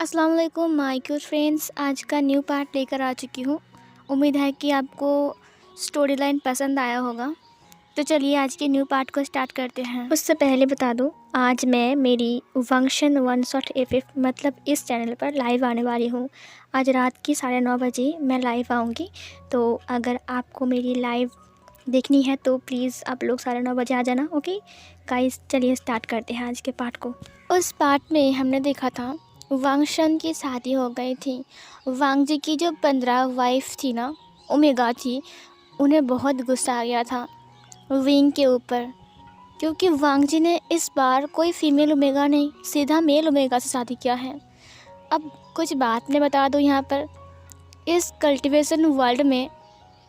अस्सलाम वालेकुम my cute friends. आज का न्यू पार्ट लेकर आ चुकी हूँ। उम्मीद है कि आपको स्टोरी लाइन पसंद आया होगा। तो चलिए आज के न्यू पार्ट को स्टार्ट करते हैं। उससे पहले बता दूँ, आज मैं मेरी फंक्शन 1 मतलब इस चैनल पर लाइव आने वाली हूँ। आज रात की 9:30 बजे मैं लाइव आऊँगी। तो अगर आपको मेरी लाइव देखनी है तो प्लीज़ आप लोग 9:30 बजे आ जाना। ओके गाइस, चलिए स्टार्ट करते हैं आज के पार्ट को। उस पार्ट में हमने देखा था वांगशन की शादी हो गई थी। वांग जी की जो 15 वाइफ थी ना, ओमेगा थी, उन्हें बहुत गुस्सा आ गया था विंग के ऊपर, क्योंकि वांग जी ने इस बार कोई फीमेल ओमेगा नहीं, सीधा मेल ओमेगा से शादी किया है। अब कुछ बात मैं बता दूँ यहाँ पर, इस कल्टीवेशन वर्ल्ड में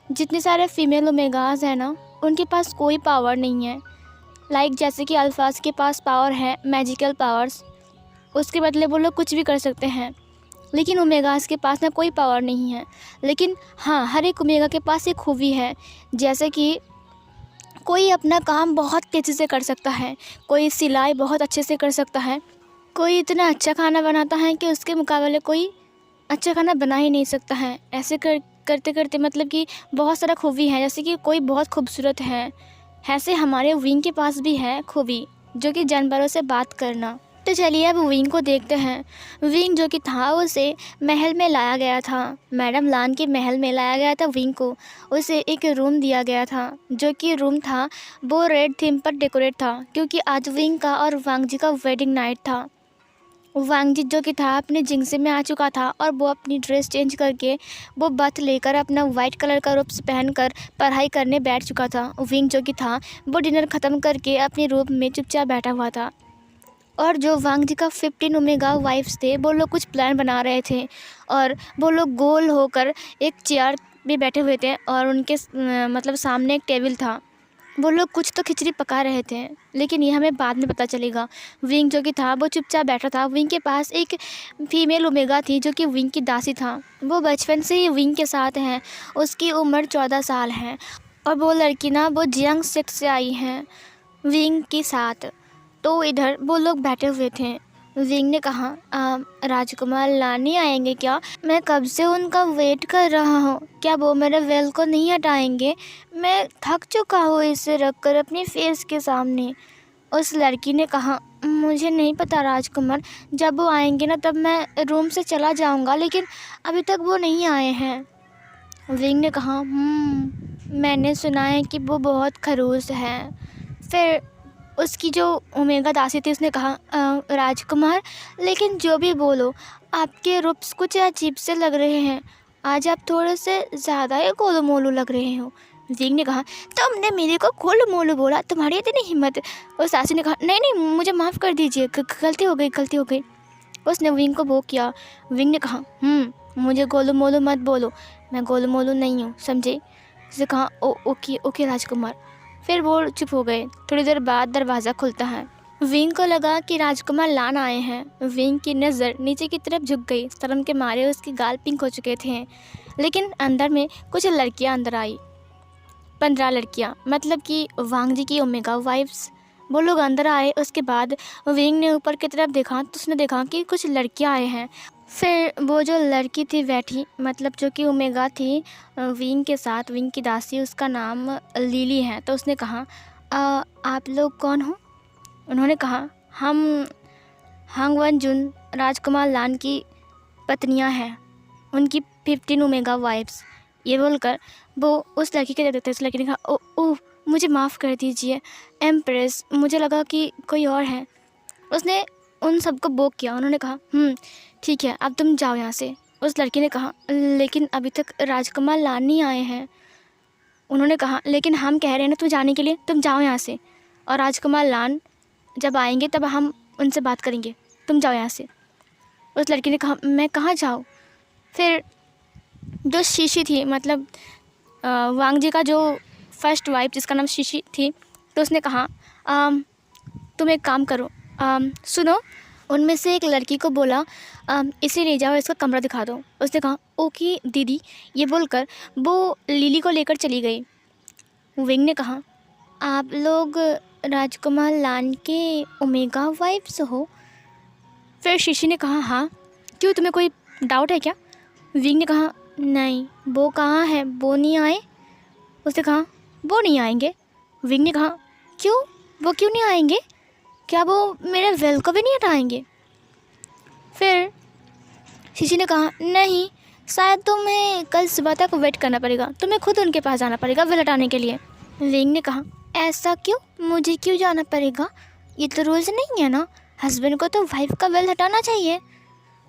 जितने सारे फीमेल ओमेगाज हैं ना, उनके पास कोई पावर नहीं है। लाइक जैसे कि अल्फाज के पास पावर है, मैजिकल पावर्स, उसके बदले वो लोग कुछ भी कर सकते हैं। लेकिन ओमेगास के पास ना कोई पावर नहीं है। लेकिन हाँ, हर एक ओमेगा के पास एक खूबी है, जैसे कि कोई अपना काम बहुत तेज़ी से कर सकता है, कोई सिलाई बहुत अच्छे से कर सकता है, कोई इतना अच्छा खाना बनाता है कि उसके मुकाबले कोई अच्छा खाना बना ही नहीं सकता है। ऐसे करते करते मतलब कि बहुत सारा खूबी है। जैसे कि कोई बहुत खूबसूरत है, ऐसे हमारे विंग के पास भी है खूबी, जो कि जानवरों से बात करना। तो चलिए अब विंग को देखते हैं। विंग जो कि था, उसे महल में लाया गया था, मैडम लान के महल में लाया गया था विंग को। उसे एक रूम दिया गया था, जो कि रूम था वो रेड थीम पर डेकोरेट था, क्योंकि आज विंग का और वांग जी का वेडिंग नाइट था। वांग जी जो कि था अपने जिंगसे में आ चुका था, और वो अपनी ड्रेस चेंज करके वो बथ लेकर अपना वाइट कलर का रूप पहनकर पढ़ाई करने बैठ चुका था। विंग जो कि था वो डिनर ख़त्म करके अपने रूम में चुपचाप बैठा हुआ था। और जो वांग जी का 15 ओमेगा वाइफ्स थे, वो लोग कुछ प्लान बना रहे थे, और वो लोग गोल होकर एक चेयर पे बैठे हुए थे, और उनके मतलब सामने एक टेबल था। वो लोग कुछ तो खिचड़ी पका रहे थे, लेकिन ये हमें बाद में पता चलेगा। विंग जो कि था वो चुपचाप बैठा था। विंग के पास एक फीमेल ओमेगा थी, जो कि विंग की दासी था। वो बचपन से ही विंग के साथ है, उसकी उम्र 14 साल है, और वो लड़की ना वो जियांग सेक्ट से आई है विंग के साथ। तो इधर वो लोग बैठे हुए थे। विंग ने कहा, राजकुमार लानी आएंगे क्या? मैं कब से उनका वेट कर रहा हूँ, क्या वो मेरे वेल को नहीं हटाएंगे? मैं थक चुका हूँ इसे रखकर अपनी फेस के सामने। उस लड़की ने कहा, मुझे नहीं पता राजकुमार, जब वो आएंगे ना तब मैं रूम से चला जाऊँगा, लेकिन अभी तक वो नहीं आए हैं। विंग ने कहा, मैंने सुना है कि वो बहुत खड़ूस है। फिर उसकी जो ओमेगा दासी थी, उसने कहा, राजकुमार, लेकिन जो भी बोलो, आपके रूप्स कुछ अजीब से लग रहे हैं। आज आप थोड़े से ज़्यादा ही गोलू मोलू लग रहे हो। विंग ने कहा, तुमने मेरे को गोलू मोलू बोला, तुम्हारी इतनी हिम्मत? उस दासी ने कहा, नहीं नहीं, मुझे माफ़ कर दीजिए, गलती हो गई, गलती हो गई। उसने विंग को वो किया। विंग ने कहा, मुझे गोलू मोलू मत बोलो, मैं गोलू मोलू नहीं हूँ, समझे? उसने कहा, ओके ओके राजकुमार। फिर वो चुप हो गए। थोड़ी देर बाद दरवाज़ा खुलता है। विंग को लगा कि राजकुमार लान आए हैं। विंग की नज़र नीचे की तरफ झुक गई। शर्म के मारे उसके गाल पिंक हो चुके थे। लेकिन अंदर में कुछ लड़कियां अंदर आई, 15 लड़कियां, मतलब कि वांग जी की ओमेगा वाइफ्स। वो लोग अंदर आए। उसके बाद विंग ने ऊपर की तरफ देखा तो उसने देखा कि कुछ लड़कियां आए हैं। फिर वो जो लड़की थी बैठी, मतलब जो कि ओमेगा थी विंग के साथ, विंग की दासी, उसका नाम लिली है। तो उसने कहा, आप लोग कौन हो? उन्होंने कहा, हम हांग वन जुन, राजकुमार लान की पत्नियां हैं, उनकी 15 ओमेगा वाइफ्स। ये बोलकर वो उस लड़की के दे देते। उस लड़की ने कहा, ओह मुझे माफ़ कर दीजिए एम्प्रेस, मुझे लगा कि कोई और है। उसने उन सबको बोक किया। उन्होंने कहा, ठीक है, अब तुम जाओ यहाँ से। उस लड़की ने कहा, लेकिन अभी तक राजकुमार लान नहीं आए हैं। उन्होंने कहा, लेकिन हम कह रहे हैं ना तुम जाने के लिए, तुम जाओ यहाँ से, और राजकुमार लान जब आएंगे तब हम उनसे बात करेंगे, तुम जाओ यहाँ से। उस लड़की ने कहा, मैं कहाँ जाऊँ? फिर जो शीशी थी, मतलब वांग जी का जो फर्स्ट वाइफ, जिसका नाम शीशी थी, तो उसने कहा, तुम एक काम करो, सुनो। उनमें से एक लड़की को बोला, इसे ले जाओ, इसका कमरा दिखा दो। उसने कहा, ओके दीदी। ये बोलकर वो लिली को लेकर चली गई। विंग ने कहा, आप लोग राजकुमार लान के ओमेगा वाइफ्स हो? फिर शीशी ने कहा, हाँ। क्यों, तुम्हें कोई डाउट है क्या? विंग ने कहा नहीं, वो कहाँ है, वो नहीं आए। उसने कहा वो नहीं आएंगे। विंग ने कहा क्यों, वो क्यों नहीं आएंगे? क्या वो मेरे वेल को भी नहीं हटाएंगे? फिर शीशी ने कहा नहीं, शायद तुम्हें कल सुबह तक वेट करना पड़ेगा, तुम्हें खुद उनके पास जाना पड़ेगा वेल हटाने के लिए। विंग ने कहा ऐसा क्यों, मुझे क्यों जाना पड़ेगा? ये तो रूल्स नहीं है ना, हस्बैंड को तो वाइफ का वेल हटाना चाहिए।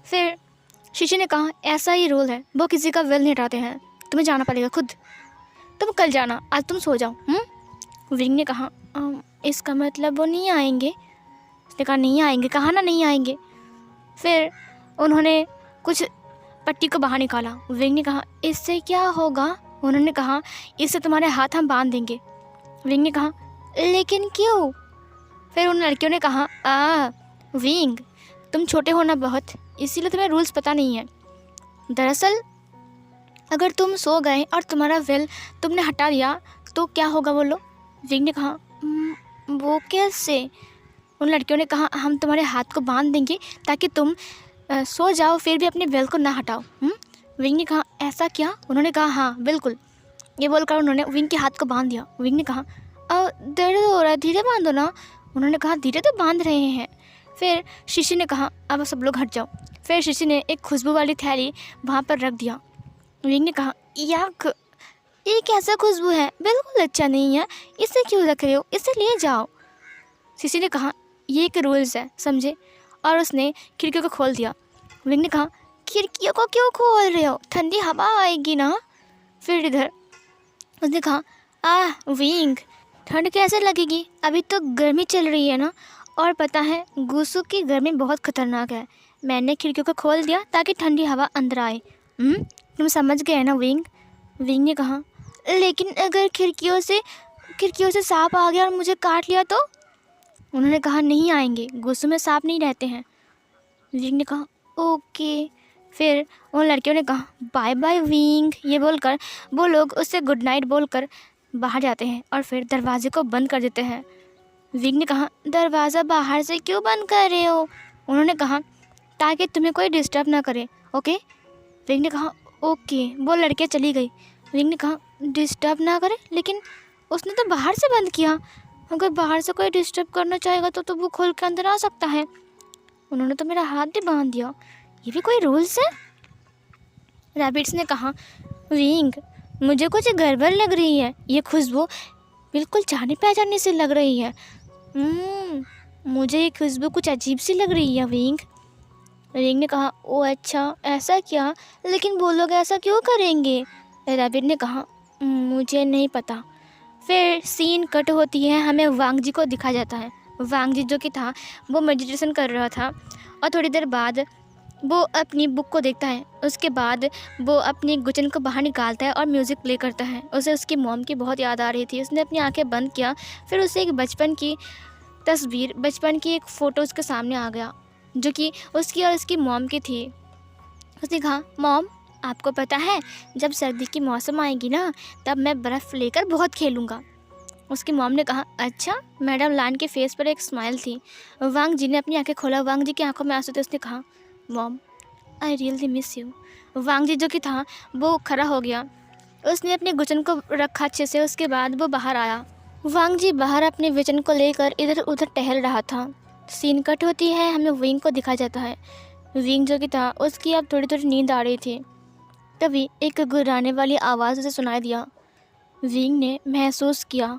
फिर शीशी ने कहा ऐसा ही रूल है, वो किसी का वेल नहीं हटाते हैं, तुम्हें जाना पड़ेगा खुद, तुम कल जाना, आज तुम सो जाओ। विंग ने कहा इसका मतलब वो नहीं आएंगे? उसने कहा नहीं आएंगे, कहा ना नहीं आएंगे। फिर उन्होंने कुछ पट्टी को बाहर निकाला। विंग ने कहा इससे क्या होगा? उन्होंने कहा इससे तुम्हारे हाथ हम बांध देंगे। विंग ने कहा लेकिन क्यों? फिर उन लड़कियों ने कहा विंग, तुम छोटे हो ना बहुत, इसीलिए तुम्हें रूल्स पता नहीं है। दरअसल अगर तुम सो गए और तुम्हारा वेल तुमने हटा दिया तो क्या होगा बोलो? विंग ने कहा वो कैसे? उन लड़कियों ने कहा हम तुम्हारे हाथ को बांध देंगे ताकि तुम सो जाओ फिर भी अपने वेल को ना हटाओ। विंग ने कहा ऐसा क्या? उन्होंने कहा हाँ बिल्कुल। ये बोलकर उन्होंने विंग के हाथ को बांध दिया। विंग ने कहा दर्द हो रहा है, धीरे बांधो ना। उन्होंने कहा धीरे तो बांध रहे हैं। फिर शीशी ने कहा अब सब लोग हट जाओ। फिर शीशी ने एक खुशबू वाली थैली वहाँ पर रख दिया। विंग ने कहा याक, ये कैसा खुशबू है, बिल्कुल अच्छा नहीं है, इसे क्यों रख रहे हो, इसे ले जाओ। शीशी ने कहा ये एक रूल्स है, समझे? और उसने खिड़कियों को खोल दिया। विंग ने कहा खिड़कियों को क्यों खोल रहे हो, ठंडी हवा आएगी ना। फिर इधर उसने कहा विंग, ठंड कैसे लगेगी, अभी तो गर्मी चल रही है ना, और पता है गुस्सू की गर्मी बहुत खतरनाक है, मैंने खिड़कियों को खोल दिया ताकि ठंडी हवा अंदर आए। तुम समझ गए ना विंग? विंग ने कहा लेकिन अगर खिड़कियों से सांप आ गया और मुझे काट लिया तो? उन्होंने कहा नहीं आएंगे, गुस्सू में सांप नहीं रहते हैं। विंग ने कहा ओके। फिर उन लड़कियों ने कहा बाय बाय विंग। ये बोलकर वो लोग उससे गुड नाइट बोलकर बाहर जाते हैं और फिर दरवाजे को बंद कर देते हैं। विंग ने कहा दरवाज़ा बाहर से क्यों बंद कर रहे हो? उन्होंने कहा ताकि तुम्हें कोई डिस्टर्ब ना करे, ओके। विंग ने कहा ओके। वो लड़कियाँ चली गई। विंग ने कहा डिस्टर्ब ना करे, लेकिन उसने तो बाहर से बंद किया, अगर बाहर से कोई डिस्टर्ब करना चाहेगा तो वो खोल के अंदर आ सकता है। उन्होंने तो मेरा हाथ भी बांध दिया, ये भी कोई रूल्स है? रैबिट्स ने कहा विंग, मुझे कुछ गड़बड़ लग रही है, ये खुशबू बिल्कुल जाने पहचाने से लग रही है। मुझे ये खुशबू कुछ अजीब सी लग रही है विंग। विंग ने कहा ओ अच्छा, ऐसा क्या, लेकिन वो लोग ऐसा क्यों करेंगे? रैबिट ने कहा मुझे नहीं पता। फिर सीन कट होती है, हमें वांग जी को दिखा जाता है। वांग जी जो कि था वो मेडिटेशन कर रहा था और थोड़ी देर बाद वो अपनी बुक को देखता है। उसके बाद वो अपनी गुचन को बाहर निकालता है और म्यूज़िक प्ले करता है। उसे उसकी मॉम की बहुत याद आ रही थी। उसने अपनी आंखें बंद किया, फिर उसे एक बचपन की तस्वीर, बचपन की एक फ़ोटो उसके सामने आ गया जो कि उसकी और उसकी मॉम की थी। उसने कहा मॉम, आपको पता है जब सर्दी की मौसम आएगी ना तब मैं बर्फ़ लेकर बहुत खेलूँगा। उसकी मॉम ने कहा अच्छा। मैडम लान के फेस पर एक स्माइल थी। वांग जी ने अपनी आंखें खोला। वांग जी की आंखों में आंसू थे। उसने कहा mom, I really miss you. Wang ji जो कि था वो खड़ा हो गया। उसने अपने गुचन को रखा अच्छे से। उसके बाद वो बाहर आया। वांग जी बाहर अपने विजन को लेकर इधर उधर टहल रहा था। सीन कट होती है, हमें विंग को दिखा जाता है। विंग जो कि था उसकी अब थोड़ी थोड़ी नींद आ रही थी। तभी एक गुर्राने वाली आवाज़ उसे सुनाई दिया। विंग ने महसूस किया।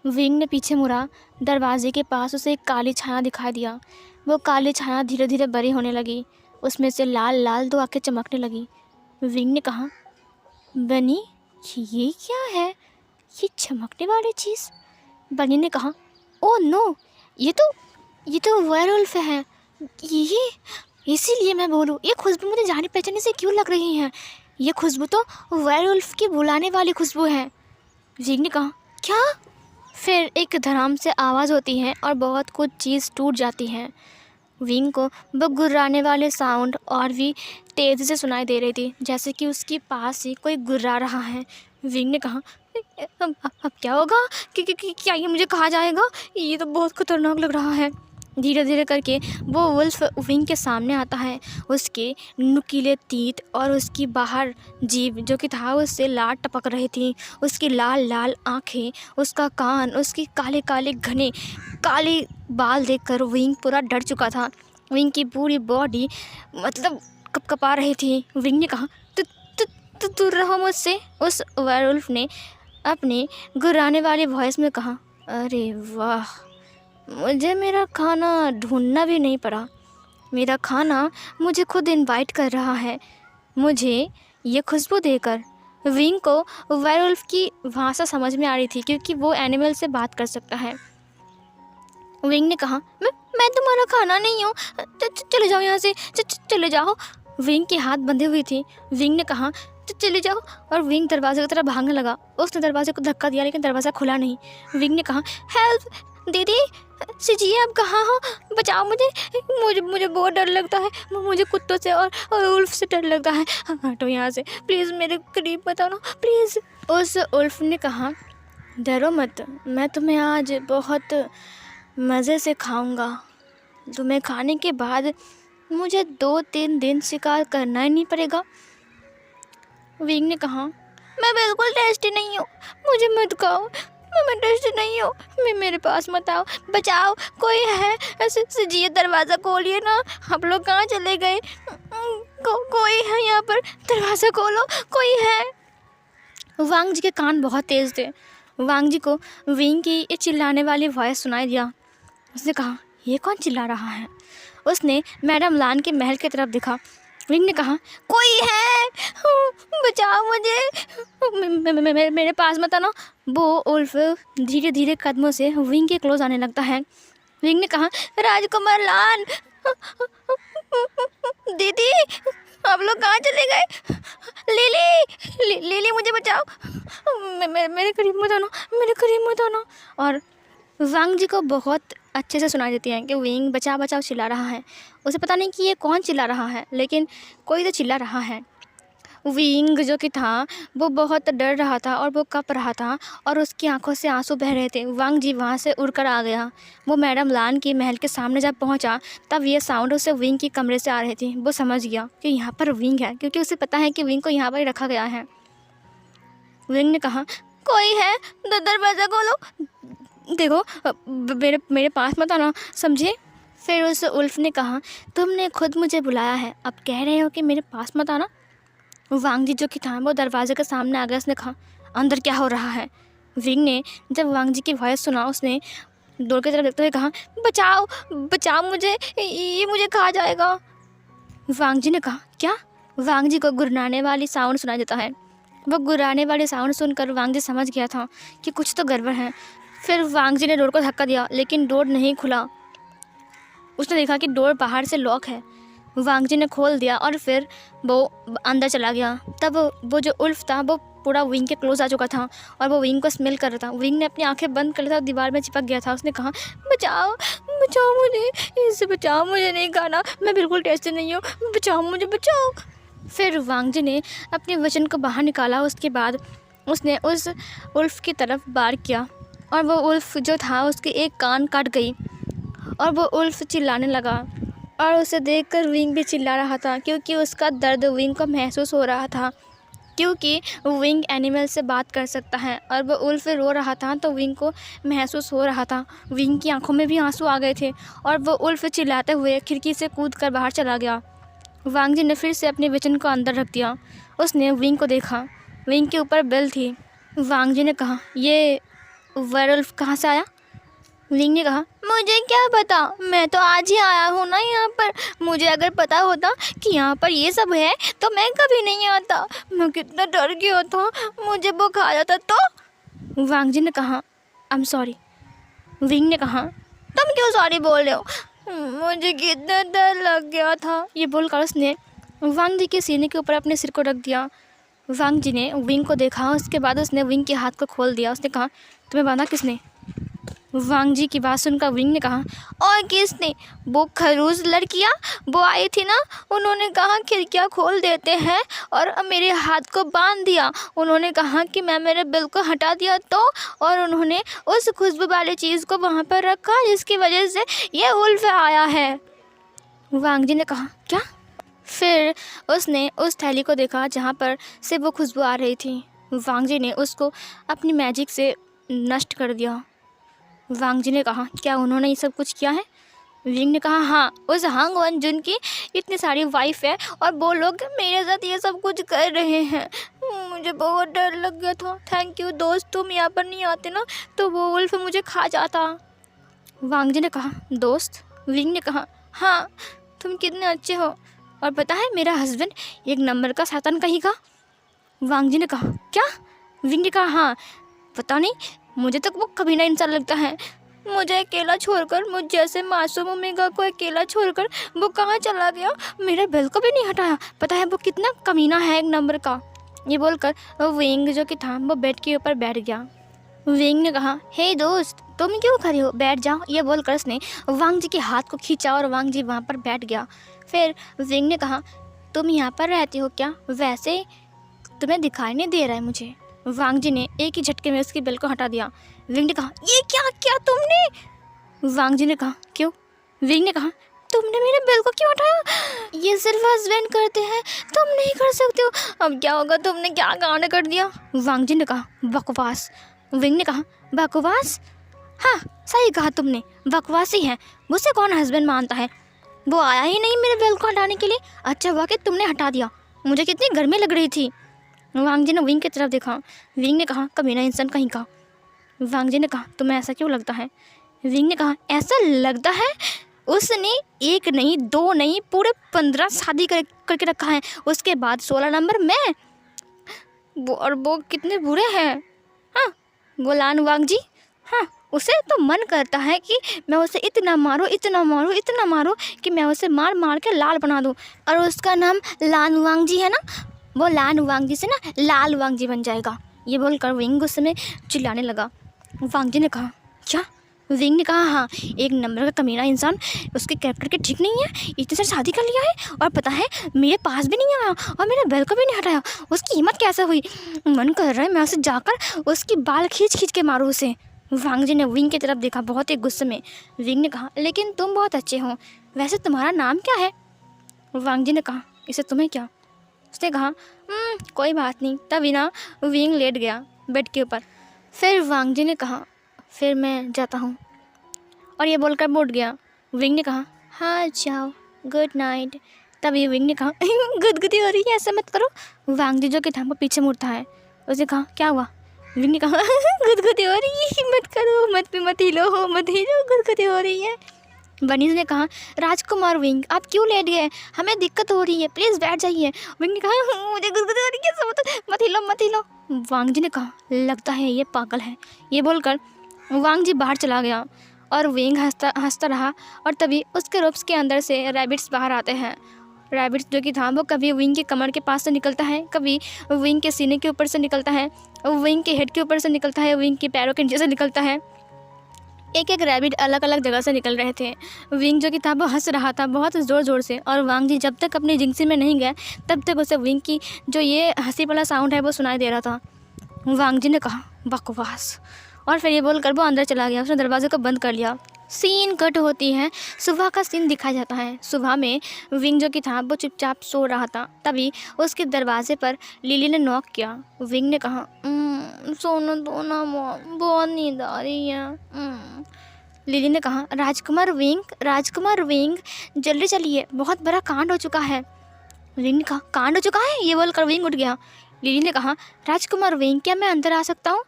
विंग ने पीछे मुड़ा। दरवाजे के पास उसे एक काली छाया दिखाई दिया। वो काली छाया धीरे धीरे बड़ी होने लगी। उसमें से लाल लाल 2 आँखें चमकने लगी। विंग ने कहा बनी, ये क्या है, ये चमकने वाली चीज़? बनी ने कहा ओ नो, ये तो वेयरवुल्फ है। ये इसीलिए मैं बोलूँ, ये खुशबू मुझे जाने पहचाने से क्यों लग रही है, ये खुशबू तो वेयरवुल्फ की बुलाने वाली खुशबू है। विंग ने कहा क्या? फिर एक धड़ाम से आवाज़ होती है और बहुत कुछ चीज़ टूट जाती है। विंग को वो गुर्राने वाले साउंड और भी तेज़ी से सुनाई दे रही थी, जैसे कि उसके पास ही कोई गुर्रा रहा है। विंग ने कहा अब क्या होगा, क्या ये मुझे कहा जाएगा? ये तो बहुत खतरनाक लग रहा है। धीरे धीरे करके वो वुल्फ विंग के सामने आता है। उसके नुकीले तीत और उसकी बाहर जीभ जो कि था उससे लाल टपक रही थी। उसकी लाल लाल आँखें, उसका कान, उसकी काले काले घने काले बाल देखकर विंग पूरा डर चुका था। विंग की पूरी बॉडी मतलब कपकपा रही थी। विंग ने कहा, तू दूर रहो मुझसे। उस वेयरवुल्फ ने अपने गुर्राने वाली वॉइस में कहा, अरे वाह, मुझे मेरा खाना ढूंढना भी नहीं पड़ा। मेरा खाना मुझे खुद इनवाइट कर रहा है। मुझे ये खुशबू देकर। विंग को वेयरवुल्फ की भाषा समझ में आ रही थी क्योंकि वो एनिमल से बात कर सकता है। विंग ने कहा, मैं तुम्हारा खाना नहीं हूँ, चले जाओ यहाँ से, चले जाओ। विंग के हाथ बंधे हुए थे। विंग ने कहा, चले जाओ, और विंग दरवाजे की तरफ भागने लगा। उसने दरवाजे को धक्का दिया लेकिन दरवाज़ा खुला नहीं। विंग ने कहा, हेल्प दीदी, सीजिए आप कहाँ हो, बचाओ मुझे बहुत डर लगता है। मुझे कुत्तों से और उल्फ से डर लगता है। हटो यहाँ से प्लीज़, मेरे करीब मत आना प्लीज़। उस उल्फ ने कहा, डरो मत, मैं तुम्हें आज बहुत मज़े से खाऊंगा। तुम्हें खाने के बाद मुझे 2-3 दिन शिकार करना ही नहीं पड़ेगा। विंग ने कहा, मैं बिल्कुल टेस्टी नहीं हूँ, मुझे मत खाओ, मैं टेस्टी नहीं हूँ, मेरे पास मत आओ, बचाओ, कोई है? ऐसे जी, दरवाज़ा खोलिए ना। आप लोग कहाँ चले गए? कोई है यहाँ पर? दरवाज़ा खोलो, कोई है? वांग जी के कान बहुत तेज़ थे। वांग जी को विंग की ये चिल्लाने वाली वॉइस सुनाई दिया। उसने कहा, ये कौन चिल्ला रहा है? उसने मैडम लान के महल की तरफ देखा। विंग ने कहा, कोई है, बचाओ मुझे, मेरे पास मत आना। वो उल्फ धीरे धीरे कदमों से विंग के क्लोज आने लगता है। विंग ने कहा, राजकुमार लान, दीदी, आप लोग कहाँ चले गए? लिली, मुझे बचाओ, मेरे करीब मत आना, मेरे करीब मत आना। और वांग जी को बहुत अच्छे से सुनाई देती है कि विंग बचाओ बचाओ चिल्ला रहा है। उसे पता नहीं कि ये कौन चिल्ला रहा है, लेकिन कोई तो चिल्ला रहा है। विंग जो कि था वो बहुत डर रहा था और वो कँप रहा था और उसकी आंखों से आंसू बह रहे थे। वांग जी वहाँ से उड़कर आ गया। वो मैडम लान की महल के सामने जब पहुँचा तब ये साउंड उसे विंग के कमरे से आ रहे थे। वो समझ गया कि यहाँ पर विंग है क्योंकि उसे पता है कि विंग को यहाँ पर रखा गया है। विंग ने कहा, कोई है, दरवाज़ा खोलो, देखो, मेरे पास मत आना, समझे? फिर उस उल्फ ने कहा, तुमने खुद मुझे बुलाया है, अब कह रहे हो कि मेरे पास मत आना? वांग जी जो कि था वो दरवाजे के सामने आ गया। उसने कहा, अंदर क्या हो रहा है? विंग ने जब वांग जी की वॉइस सुना उसने डोर की तरफ देखते हुए कहा, बचाओ बचाओ मुझे, ये मुझे खा जाएगा। वांग जी ने कहा, क्या? वांग जी को गुर्राने वाली साउंड सुनाई देता है। वो गुर्राने वाली साउंड सुनकर वांग जी समझ गया था कि कुछ तो गड़बड़ है। फिर वांग जी ने डोर को धक्का दिया लेकिन डोर नहीं खुला। उसने देखा कि डोर बाहर से लॉक है। वांग जी ने खोल दिया और फिर वो अंदर चला गया। तब वो जो उल्फ था वो पूरा विंग के क्लोज आ चुका था और वो विंग को स्मेल कर रहा था। विंग ने अपनी आंखें बंद कर लिया था, दीवार में चिपक गया था। उसने कहा, बचाओ बचाओ मुझे, इससे बचाओ, मुझे नहीं खाना, मैं बिल्कुल टेस्टी नहीं हूँ, बचाओ मुझे, बचाओ। फिर वांग जी ने अपने वचन को बाहर निकाला। उसके बाद उसने उस उल्फ की तरफ वार किया और वो उल्फ जो था उसके एक कान कट गई और वो उल्फ चिल्लाने लगा और उसे देखकर विंग भी चिल्ला रहा था क्योंकि उसका दर्द विंग को महसूस हो रहा था, क्योंकि विंग एनिमल से बात कर सकता है और वो उल्फ रो रहा था तो विंग को महसूस हो रहा था। विंग की आंखों में भी आंसू आ गए थे और वो उल्फ चिल्लाते हुए खिड़की से कूदकर बाहर चला गया। वांग जी ने फिर से अपने वचन को अंदर रख दिया। उसने विंग को देखा, विंग के ऊपर बेल थी। वांग जी ने कहा, ये वेयरवुल्फ कहाँ से आया? विंग ने कहा, मुझे क्या पता, मैं तो आज ही आया हूँ ना यहाँ पर। मुझे अगर पता होता कि यहाँ पर ये सब है तो मैं कभी नहीं आता। मैं कितना डर गया था, मुझे वो खा जाता तो। वांग जी ने कहा, आई एम सॉरी। विंग ने कहा, तुम क्यों सॉरी बोल रहे हो? मुझे कितना डर लग गया था। ये बोलकर उसने वांग जी के सीने के ऊपर अपने सिर को रख दिया। वांग जी ने विंग को देखा, उसके बाद उसने विंग के हाथ को खोल दिया। उसने कहा, तुम्हें बांधा किसने? वांग जी की बात सुनकर विंग ने कहा, और किसने? वो खरूस लड़कियाँ वो आई थी ना, उन्होंने कहा खिड़कियाँ खोल देते हैं और मेरे हाथ को बांध दिया। उन्होंने कहा कि मैं मेरे बिल को हटा दिया तो, और उन्होंने उस खुशबू वाली चीज़ को वहाँ पर रखा जिसकी वजह से ये उल्फ आया है। वांग जी ने कहा, क्या? फिर उसने उस थैली को देखा जहाँ पर से वो खुशबू आ रही थी। वांग जी ने उसको अपनी मैजिक से नष्ट कर दिया। वांग जी ने कहा, क्या उन्होंने ये सब कुछ किया है? विंग ने कहा, हाँ, उस हांग वन जिनकी इतनी सारी वाइफ है और वो लोग मेरे साथ ये सब कुछ कर रहे हैं। मुझे बहुत डर लग गया था। थैंक यू दोस्त, तुम यहाँ पर नहीं आते ना तो वो वुल्फ मुझे खा जाता। वांग जी ने कहा, दोस्त? विंग ने कहा, हाँ, तुम कितने अच्छे हो, और पता है मेरा हस्बैंड एक नंबर का शैतान कहीं का। वांग जी ने कहा, क्या? विंग ने कहा, हाँ, पता नहीं, मुझे तो वो कभी ना इंसान लगता है। मुझे अकेला छोड़कर, मुझ जैसे मासूम ओमेगा को अकेला छोड़कर वो कहाँ चला गया? मेरे बिल को भी नहीं हटाया। पता है वो कितना कमीना है, एक नंबर का। ये बोलकर विंग जो कि था वो बेड के ऊपर बैठ गया। विंग ने कहा, हे दोस्त, तुम क्यों खड़े हो, बैठ जाओ। ये बोलकर उसने वांग जी के हाथ को खींचा और वांग जी वहाँ पर बैठ गया। फिर विंग ने कहा, तुम यहाँ पर रहती हो क्या? वैसे तुम्हें दिखाई नहीं दे रहा है मुझे। वांग जी ने एक ही झटके में उसकी बेल को हटा दिया। विंग ने कहा, ये क्या किया तुमने? वांग जी ने कहा, क्यों? विंग ने कहा, तुमने मेरे बेल को क्यों हटाया? ये सिर्फ हस्बैंड करते हैं, तुम नहीं कर सकते हो। अब क्या होगा, तुमने क्या कांड कर दिया? वांग जी ने कहा, बकवास। विंग ने कहा, बकवास? हाँ, सही कहा तुमने, बकवास ही है। मुझसे कौन हस्बैंड मानता है? वो आया ही नहीं मेरे बेल को हटाने के लिए। अच्छा हुआ कि तुमने हटा दिया, मुझे कितनी गर्मी लग रही थी। वांग जी ने विंग की तरफ देखा। विंग ने कहा, कमीना इंसान कहीं का। वांग जी ने कहा, तुम्हें ऐसा क्यों लगता है? विंग ने कहा, ऐसा लगता है उसने एक नहीं, दो नहीं, पूरे 15 शादी करके रखा है। उसके बाद 16 नंबर मैं। और वो कितने बुरे हैं। हाँ, गोलान वांग जी। हाँ, उसे तो मन करता है कि मैं उसे इतना मारूं, इतना मारूं, इतना मारूं कि मैं उसे मार मार के लाल बना दूं। और उसका नाम लान वांग जी है ना, वो लान वांग जी से ना लाल वांग जी बन जाएगा। ये बोलकर विंग उस समय चिल्लाने लगा। वांग जी ने कहा, क्या? विंग ने कहा, हाँ, एक नंबर का कमीना इंसान, उसके कैरेक्टर के ठीक नहीं है, इतने सारी शादी कर लिया है और पता है मेरे पास भी नहीं आया और मेरे बेल को भी नहीं हटाया। उसकी हिम्मत कैसे हुई? मन कर रहा है मैं उसे जाकर उसकी बाल खींच खींच के मारूँ उसे। वांग जी ने विंग की तरफ देखा बहुत ही गुस्से में। विंग ने कहा, लेकिन तुम बहुत अच्छे हो, वैसे तुम्हारा नाम क्या है? वांग जी ने कहा, इसे तुम्हें क्या? उसने कहा, कोई बात नहीं। तभी ना विंग लेट गया बेड के ऊपर। फिर वांग जी ने कहा, फिर मैं जाता हूँ, और ये बोलकर उठ गया। विंग ने कहा, हाँ जाओ, गुड नाइट। तभी विंग ने कहा, गुदगुदी हो रही है, ऐसा मत करो। वांग जी जो कि था वो पीछे मुड़ता है। उसने कहा, क्या हुआ? विंग ने कहा, गुदगुदी हो रही है, मत करो, मत हिलो, गुदगुदी हो रही है। बनीज ने कहा, राजकुमार विंग, आप क्यों लेट गए? हमें दिक्कत हो रही है, प्लीज़ बैठ जाइए। विंग ने कहा, मुझे गुदगुदी हो रही है, मत हिलो, मत हिलो। वांग जी ने कहा, लगता है ये पागल है। ये बोलकर वांग जी बाहर चला गया और विंग हंसता रहा। और तभी उसके रोप्स के अंदर से रैबिट्स बाहर आते हैं। रैबिट्स जो कि था वो कभी विंग के कमर के पास से निकलता है, कभी विंग के सीने के ऊपर से निकलता है, विंग के हेड के ऊपर से निकलता है, विंग के पैरों के नीचे से निकलता है। एक एक रैबिट अलग अलग जगह से निकल रहे थे। विंग जो कि था वो हंस रहा था बहुत ज़ोर ज़ोर से, और वांग जी जब तक अपनी जिंसी में नहीं गए तब तक उसे विंग की जो ये हंसी वाला साउंड है वो सुनाई दे रहा था। वांग जी ने कहा, बकवास, और फिर ये बोलकर वो अंदर चला गया। उसने दरवाजे को बंद कर लिया। सीन कट होती है, सुबह का सीन दिखाया जाता है। सुबह में विंग जो कि था वो चुपचाप सो रहा था। तभी उसके दरवाजे पर लिली ने नॉक किया। विंग ने कहा, सोने दो ना मॉम, बहुत नींद आ रही है। लिली ने कहा, राजकुमार विंग, जल्दी चलिए, बहुत बड़ा कांड हो चुका है। विंग ने कहा, कांड हो चुका है? ये बोलकर विंग उठ गया। लिली ने कहा, राजकुमार विंग, क्या मैं अंदर आ सकता हूँ?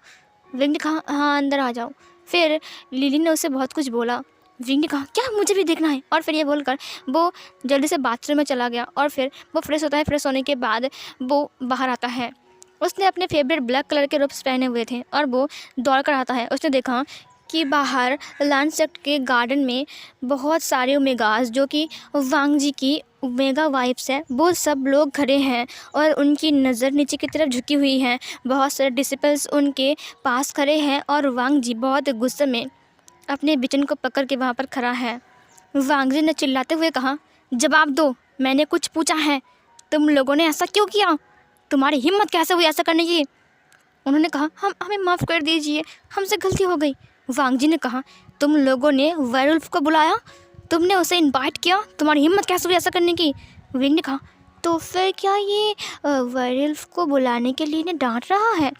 विंग ने कहा, हाँ, अंदर आ जाओ। फिर लिली ने उससे बहुत कुछ बोला। विंग ने कहा, क्या मुझे भी देखना है? और फिर ये बोलकर वो जल्दी से बाथरूम में चला गया और फिर वो फ्रेश होता है। फ्रेश होने के बाद वो बाहर आता है। उसने अपने फेवरेट ब्लैक कलर के रोब्स पहने हुए थे और वो दौड़ कर आता है। उसने देखा कि बाहर लैंडसेक्ट के गार्डन में बहुत सारे ओमेगास जो कि वांग जी की ओमेगा वाइफ्स है, वो सब लोग खड़े हैं और उनकी नज़र नीचे की तरफ झुकी हुई है। बहुत सारे डिसिपल्स उनके पास खड़े हैं और वांग जी बहुत गुस्से में अपने बिचन को पकड़ के वहाँ पर खड़ा है। वांग जी ने चिल्लाते हुए कहा, जवाब दो, मैंने कुछ पूछा है, तुम लोगों ने ऐसा क्यों किया? तुम्हारी हिम्मत कैसे हुई ऐसा करने की? उन्होंने कहा, हमें माफ़ कर दीजिए, हमसे गलती हो गई। वांग जी ने कहा, तुम लोगों ने वेयरवुल्फ को बुलाया, तुमने उसे इनवाइट किया, तुम्हारी हिम्मत कैसे हुई ऐसा करने की? विंग ने कहा, तो फिर क्या ये वेयरवुल्फ को बुलाने के लिए डांट रहा है?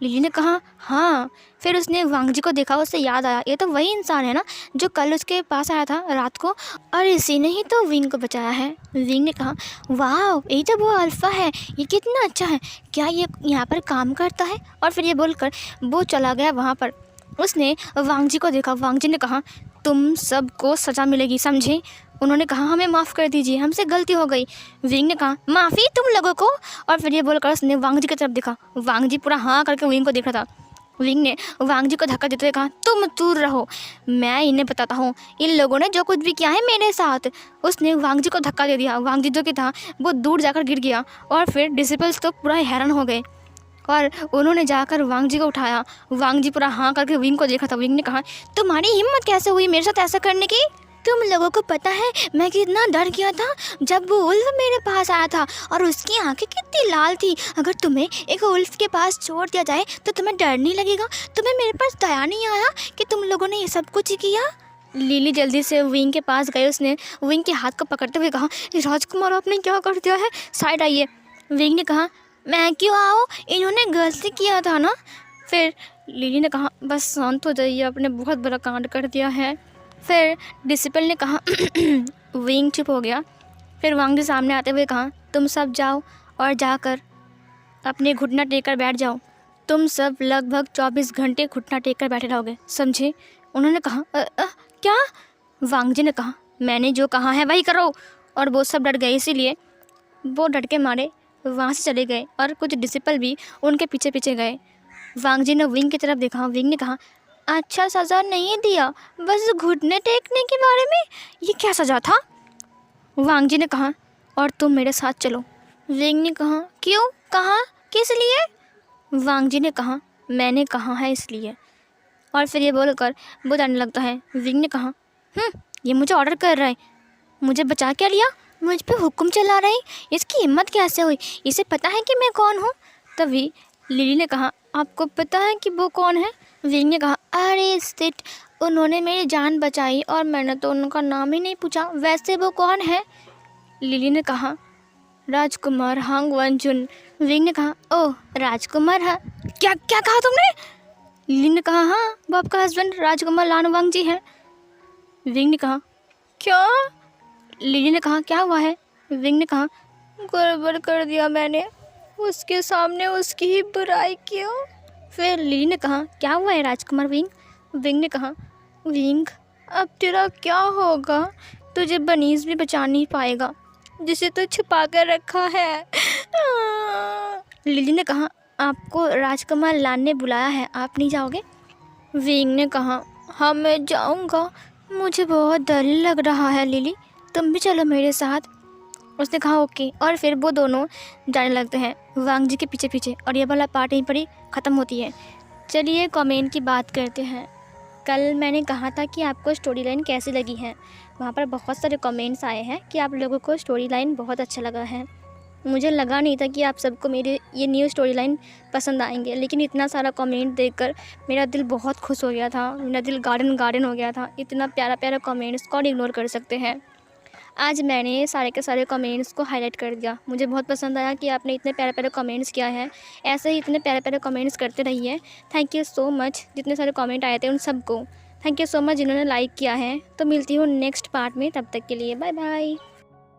लिली ने कहा, हाँ। फिर उसने वांग जी को देखा, उसे याद आया, ये तो वही इंसान है ना जो कल उसके पास आया था रात को, और इसी ने ही तो विंग को बचाया है। विंग ने कहा, वाह, ये तो वो अल्फ़ा है, ये कितना अच्छा है, क्या ये यहाँ पर काम करता है? और फिर ये बोलकर वो चला गया वहाँ पर। उसने वांग जी को देखा। वांग जी ने कहा, तुम सबको सज़ा मिलेगी, समझे? उन्होंने कहा, हमें माफ़ कर दीजिए, हमसे गलती हो गई। विंग ने कहा, माफ़ी तुम लोगों को? और फिर ये बोलकर उसने वांग जी की तरफ देखा। वांग जी पूरा हाँ करके विंग को देख रहा था। विंग ने वांग जी को धक्का देते हुए कहा, तुम दूर रहो, मैं इन्हें बताता हूँ, इन लोगों ने जो कुछ भी किया है मेरे साथ। उसने वांग जी को धक्का दे दिया। वांग जी जो कि था वो दूर जाकर गिर गया, और फिर डिसिपल्स तो पूरा हैरान हो गए और उन्होंने जाकर वांग जी को उठाया। वांग जी पूरा हाँ करके विंग को देखा था। विंग ने कहा, तुम्हारी हिम्मत कैसे हुई मेरे साथ ऐसा करने की? तुम लोगों को पता है मैं कितना डर गया था जब वो उल्फ मेरे पास आया था, और उसकी आंखें कितनी लाल थी। अगर तुम्हें एक उल्फ के पास छोड़ दिया जाए तो तुम्हें डर नहीं लगेगा? तुम्हें मेरे पास दया नहीं आया कि तुम लोगों ने ये सब कुछ किया? लिली जल्दी से विंग के पास गई। उसने विंग के हाथ को पकड़ते हुए कहा, राजकुमार आपने क्या कर दिया है, साइड आइए। विंग ने कहा, मैं क्यों आऊँ, इन्होंने गलती किया था ना। फिर लिली ने कहा, बस शांत हो जाइए, आपने बहुत बड़ा कांड कर दिया है। फिर डिसिपल ने कहा, विंग चुप हो गया। फिर वांग जी सामने आते हुए कहा, तुम सब जाओ और जाकर अपने घुटना टेक कर बैठ जाओ। तुम सब लगभग 24 घंटे घुटना टेक कर बैठे रहोगे, समझे? उन्होंने कहा, क्या? वांग जी ने कहा, मैंने जो कहा है वही करो। और वो सब डर गए, इसीलिए वो डर के मारे वहाँ से चले गए, और कुछ डिसिपल भी उनके पीछे पीछे गए। वांग जी ने विंग की तरफ देखा। विंग ने कहा, अच्छा, सज़ा नहीं दिया, बस घुटने टेकने के बारे में, ये क्या सज़ा था? वांग जी ने कहा, और तुम मेरे साथ चलो। विंग ने कहा, क्यों, कहाँ, किस लिए? वांग जी ने कहा, मैंने कहा है इसलिए। और फिर ये बोलकर वो डरने लगता है। विंग ने कहा, ये मुझे ऑर्डर कर रहा है, मुझे बचा क्या लिया, मुझ पे हुक्म चला रहा है, इसकी हिम्मत कैसे हुई, इसे पता है कि मैं कौन हूँ? तभी लिली ने कहा, आपको पता है कि वो कौन है? विंग ने कहा, अरे सिट, उन्होंने मेरी जान बचाई और मैंने तो उनका नाम ही नहीं पूछा, वैसे वो कौन है? लिली ने कहा, राजकुमार हांग वनजुन। विंग ने कहा, ओह, राजकुमार है? क्या क्या कहा तुमने? लिली ने कहा, हाँ, वो आपका हस्बैंड राजकुमार लानवांग जी हैं। विंग ने कहा, क्या? लिली ने कहा, क्या हुआ है? विंग ने कहा, गड़बड़ कर दिया मैंने, उसके सामने उसकी ही बुराई की। फिर लिली ने कहा, क्या हुआ है राजकुमार विंग? विंग ने कहा, विंग, अब तेरा क्या होगा, तुझे बनीज भी बचा नहीं पाएगा जिसे तो छुपा कर रखा है। लिली ने कहा, आपको राजकुमार लान ने बुलाया है, आप नहीं जाओगे? विंग ने कहा, हाँ मैं जाऊँगा, मुझे बहुत डर लग रहा है लिली, तुम भी चलो मेरे साथ। उसने कहा, ओके। और फिर वो दोनों जाने लगते हैं वांग जी के पीछे पीछे, और ये वाला पार्ट यहीं पर ही ख़त्म होती है। चलिए कमेंट की बात करते हैं। कल मैंने कहा था कि आपको स्टोरी लाइन कैसी लगी है, वहाँ पर बहुत सारे कमेंट्स आए हैं कि आप लोगों को स्टोरी लाइन बहुत अच्छा लगा है। मुझे लगा नहीं था कि आप सबको मेरे ये न्यू स्टोरी लाइन पसंद आएंगे, लेकिन इतना सारा कमेंट देखकर मेरा दिल बहुत खुश हो गया था, मेरा दिल गार्डन गार्डन हो गया था। इतना प्यारा प्यारा कमेंट्स कौन इग्नोर कर सकते हैं। आज मैंने सारे के सारे कमेंट्स को हाईलाइट कर दिया। मुझे बहुत पसंद आया कि आपने इतने प्यारे प्यारे कमेंट्स किया है, ऐसे ही इतने प्यारे प्यारे कमेंट्स करते रहिए। थैंक यू सो मच, जितने सारे कमेंट आए थे उन सबको थैंक यू सो मच जिन्होंने लाइक किया है। तो मिलती हूँ नेक्स्ट पार्ट में, तब तक के लिए बाय बाय।